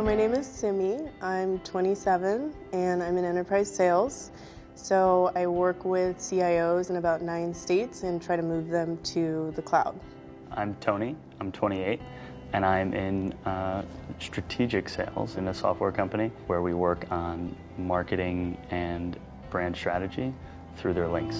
my name is Simi. I'm 27 and I'm in enterprise sales. So I work with CIOs in about 9 states and try to move them to the cloud. I'm Tony. I'm 28 and I'm in strategic sales in a software company where we work on marketing and brand strategy through their links.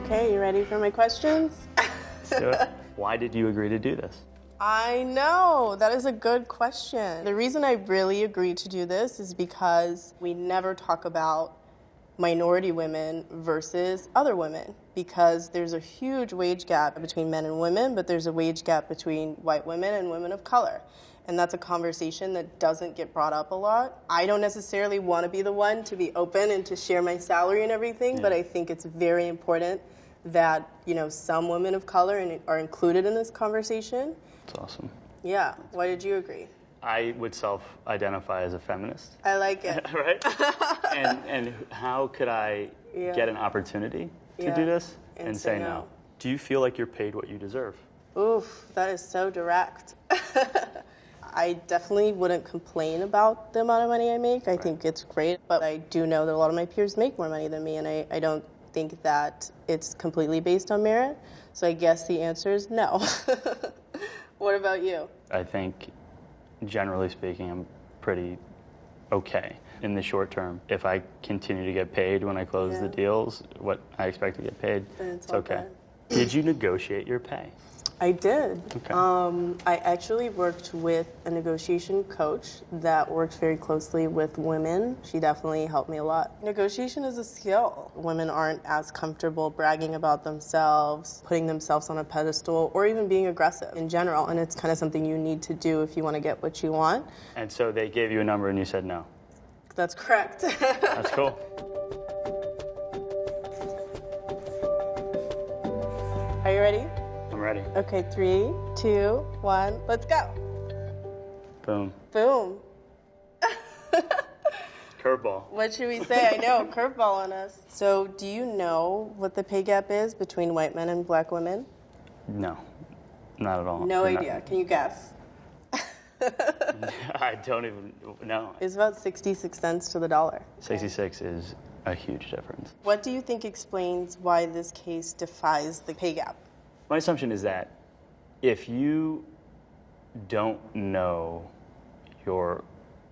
Okay, you ready for my questions? Let's do it. Why did you agree to do this? I know, that is a good question. The reason I really agreed to do this is because we never talk about minority women versus other women, because there's a huge wage gap between men and women, but there's a wage gap between white women and women of color. And that's a conversation that doesn't get brought up a lot. I don't necessarily want to be the one to be open and to share my salary and everything, but I think it's very important that, you know, some women of color are included in this conversation. That's awesome. Yeah. Why did you agree? I would self-identify as a feminist. I like it. Right? and how could I get an opportunity to do this and say no? Do you feel like you're paid what you deserve? Oof, that is so direct. I definitely wouldn't complain about the amount of money I make. I think it's great, but I do know that a lot of my peers make more money than me, and I don't think that it's completely based on merit. So I guess the answer is no. What about you? I think, generally speaking, I'm pretty okay in the short term. If I continue to get paid when I close the deals, what I expect to get paid, it's okay. Did you negotiate your pay? I did. Okay. I actually worked with a negotiation coach that works very closely with women. She definitely helped me a lot. Negotiation is a skill. Women aren't as comfortable bragging about themselves, putting themselves on a pedestal, or even being aggressive in general. And it's kind of something you need to do if you want to get what you want. And so they gave you a number and you said no? That's correct. That's cool. Are you ready? I'm ready. Okay, 3, 2, 1, let's go. Boom. Boom. Curveball. What should we say? I know, curveball on us. So do you know what the pay gap is between white men and black women? No, not at all. No idea. Can you guess? I don't even know. It's about 66 cents to the dollar. 66 is a huge difference. What do you think explains why this case defies the pay gap? My assumption is that if you don't know your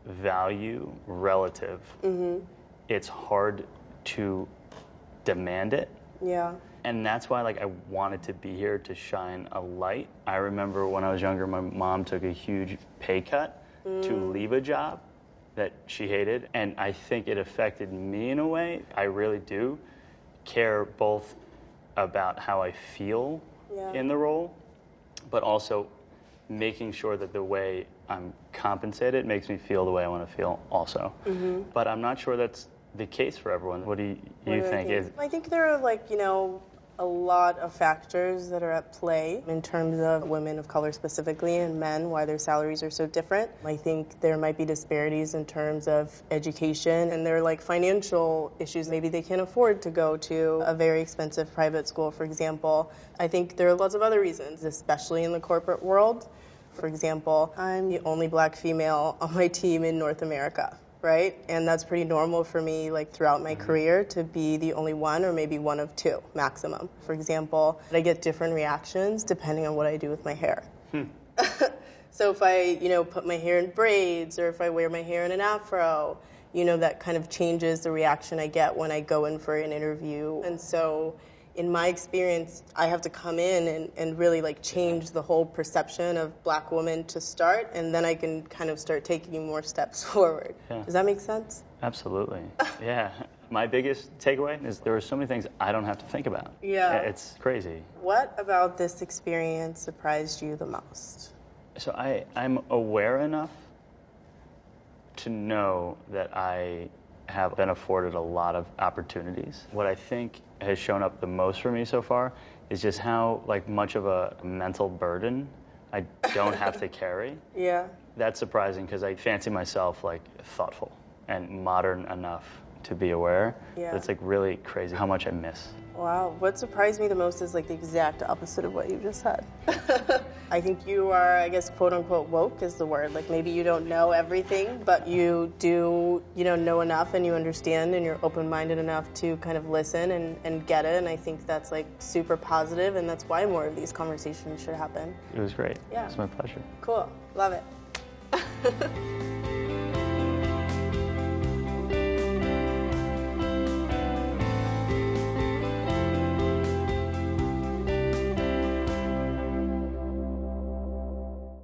value relative, it's hard to demand it. Yeah. And that's why, like, I wanted to be here to shine a light. I remember when I was younger, my mom took a huge pay cut to leave a job that she hated. And I think it affected me in a way. I really do care both about how I feel in the role, but also making sure that the way I'm compensated makes me feel the way I want to feel also. But I'm not sure that's the case for everyone. What do you think? I think there are, like, you know, a lot of factors that are at play in terms of women of color specifically and men, why their salaries are so different. I think there might be disparities in terms of education, and there are, like, financial issues. Maybe they can't afford to go to a very expensive private school, for example. I think there are lots of other reasons, especially in the corporate world. For example, I'm the only black female on my team in North America. Right? And that's pretty normal for me, like, throughout my career, to be the only one or maybe one of 2 maximum. For example, I get different reactions depending on what I do with my hair. So if I, you know, put my hair in braids, or if I wear my hair in an afro, you know, that kind of changes the reaction I get when I go in for an interview. And so in my experience, I have to come in and really, like, change the whole perception of black women to start, and then I can kind of start taking more steps forward. Yeah. Does that make sense? Absolutely. Yeah. My biggest takeaway is there are so many things I don't have to think about. Yeah. It's crazy. What about this experience surprised you the most? So I'm aware enough to know that I have been afforded a lot of opportunities. What I think has shown up the most for me so far is just how, like, much of a mental burden I don't have to carry. Yeah. That's surprising because I fancy myself, like, thoughtful and modern enough to be aware. Yeah. But it's like really crazy how much I miss. Wow, what surprised me the most is like the exact opposite of what you just said. I think you are, I guess, quote unquote woke is the word. Like maybe you don't know everything, but you do, know enough and you understand and you're open-minded enough to kind of listen and get it. And I think that's like super positive, and that's why more of these conversations should happen. It was great. Yeah. It's my pleasure. Cool, love it.